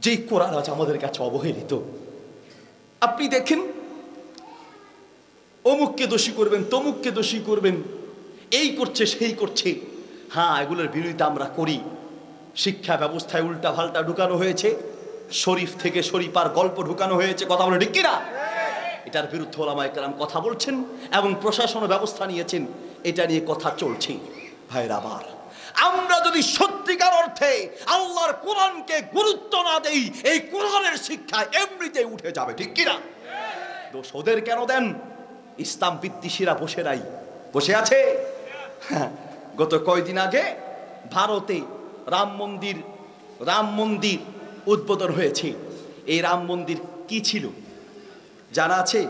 যে কোরআন আজ আমাদের কাছে অবহেলিত। আপনি দেখেন, অমুককে দোষী করবেন, তমুককে দোষী করবেন, এই করছে সেই করছে। হ্যাঁ, এগুলোর বিরোধিতা আমরা করি। শিক্ষা ব্যবস্থায় উল্টা পাল্টা ঢুকানো হয়েছে, শরীফ থেকে শরীফার গল্প ঢুকানো হয়েছে, কথা বলে ঠিক কিনা? এটার বিরুদ্ধে ওলামায়ে কেরাম কথা বলছেন এবং প্রশাসন ব্যবস্থা নিয়েছেন, এটা নিয়ে কথা চলছে। ভাইরা আমার, আমরা যদি সত্যিকার অর্থে আল্লাহর কোরআনকে গুরুত্ব না দেই, এই কোরআনের শিক্ষা এমনিতেই উঠে যাবে, ঠিক কিনা? দোষ ওদের কেন দেন? ইসলাম বিদ্বেষীরা বসে নাই, বসে আছে। গত কয়দিন আগে ভারতে রাম মন্দির উদ্বোধন হয়েছে। এই রাম মন্দির কি ছিল জানা আছে?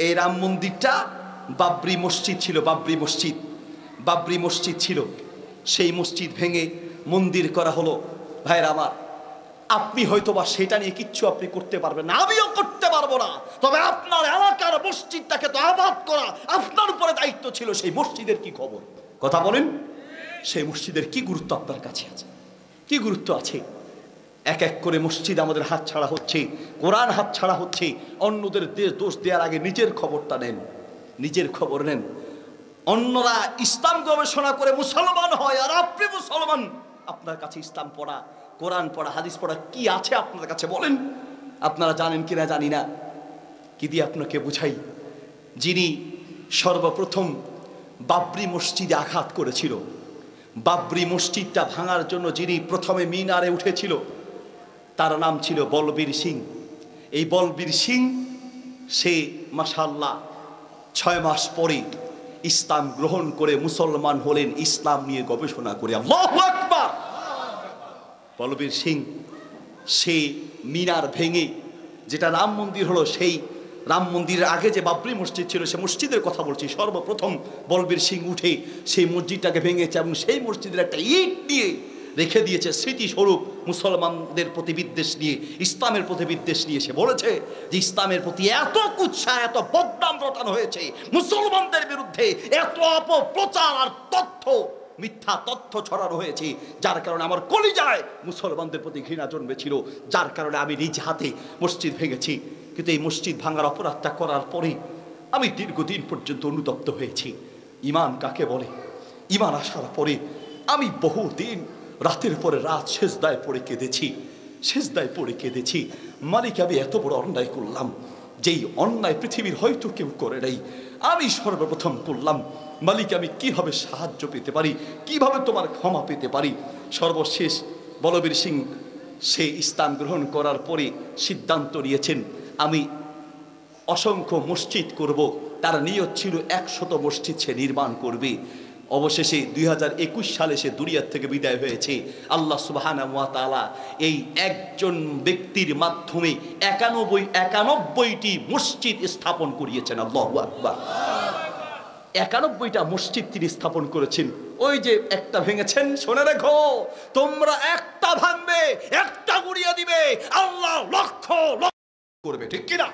এই রাম মন্দিরটা বাবরি মসজিদ ছিল। বাবরি মসজিদ ছিল। সেই মসজিদ ভেঙে মন্দির করা হলো। ভাইরা আমার, আপনি হয়তোবা সেটা নিয়ে কিচ্ছু আপনি করতে পারবেন না, আমিও করতে পারবো না। তবে আপনার এলাকার মসজিদটাকে তো আবাদ করা আপনার উপরে দায়িত্ব ছিল। সেই মসজিদের কি খবর? কথা বলেন। সেই মসজিদের কি গুরুত্ব আপনার কাছে আছে? কি গুরুত্ব আছে? এক এক করে মসজিদ আমাদের হাত ছাড়া হচ্ছে, কোরআন হাত ছাড়া হচ্ছে। অন্যদের দোষ দেওয়ার আগে নিজের খবরটা নেন, নিজের খবর নেন। অন্যরা ইসলাম গবেষণা করে মুসলমান হয়, আর আপনি মুসলমান। আপনার কাছে ইসলাম পড়া, কোরআন পড়া, হাদিস পড়া কি আছে আপনার কাছে বলেন? আপনারা জানেন কিনা জানি না। কি দিয়ে আপনাকে বুঝাই? যিনি সর্বপ্রথম বাবরি মসজিদে আঘাত করেছিল, বাবরি মসজিদটা ভাঙার জন্য যিনি প্রথমে মিনারে উঠেছিল, তার নাম ছিল বলবীর সিং। এই বলবীর সিং, সে মাশাআল্লাহ 6 মাস পরে ইসলাম গ্রহণ করে মুসলমান হলেন, ইসলাম নিয়ে গবেষণা করে। আল্লাহু আকবার। বলবীর সিং সে মিনার ভেঙে যেটা রাম মন্দির হলো, সেই রাম মন্দিরের আগে যে বাবরি মসজিদ ছিল, সে মসজিদের কথা বলছি। সর্বপ্রথম বলবীর সিং উঠে সেই মসজিদটাকে ভেঙেছে এবং সেই মসজিদের একটা ইট নিয়ে রেখে দিয়েছে স্মৃতিস্বরূপ। মুসলমানদের প্রতি বিদ্বেষ নিয়ে, ইসলামের প্রতি বিদ্বেষ নিয়ে সে বলেছে যে ইসলামের প্রতি এত কুৎসা, এত বদনাম রটানো হয়েছে, মুসলমানদের বিরুদ্ধে এত অপপ্রচার আর তথ্য, মিথ্যা তথ্য ছড়ানো হয়েছে, যার কারণে আমার কলিজায় মুসলমানদের প্রতি ঘৃণা জন্মেছিল, যার কারণে আমি নিজ হাতে মসজিদ ভেঙেছি। কিন্তু এই মসজিদ ভাঙার অপরাধটা করার পরে আমি দীর্ঘদিন পর্যন্ত অনুতপ্ত হয়েছি। ঈমান কাকে বলে? ঈমান আসার পরে আমি বহুদিন রাতের পরে রাত সেজদায় পড়ে কেঁদেছি। মালিক, আমি এত বড় অন্যায় করলাম, যেই অন্যায় পৃথিবীর হয়তো কেউ করে নাই, আমি সর্বপ্রথম করলাম। মালিক, আমি কিভাবে সাহায্য পেতে পারি, কিভাবে তোমার ক্ষমা পেতে পারি? সর্বশেষ বলবীর সিং সে ইসলাম গ্রহণ করার পরে সিদ্ধান্ত নিয়েছেন, আমি অসংখ্য মসজিদ করব। তার নিয়ত ছিল 100 মসজিদ সে নির্মাণ করবে। অবশেষে 2021 সালে সে দুনিয়ার থেকে বিদায় হয়েছে। আল্লাহ সুবহানাহু ওয়া তাআলা এই একজন ব্যক্তির মাধ্যমে 91টি মসজিদ স্থাপন করিয়েছেন। আল্লাহু আকবার। 91টা মসজিদ তিনি স্থাপন করেছেন। ওই যে একটা ভেঙেছেন, শুনে রেখো, তোমরা একটা ভাঙবে, একটা গুড়িয়ে দিবে, আল্লাহ লক্ষ লক্ষ করবে, ঠিক কিনা?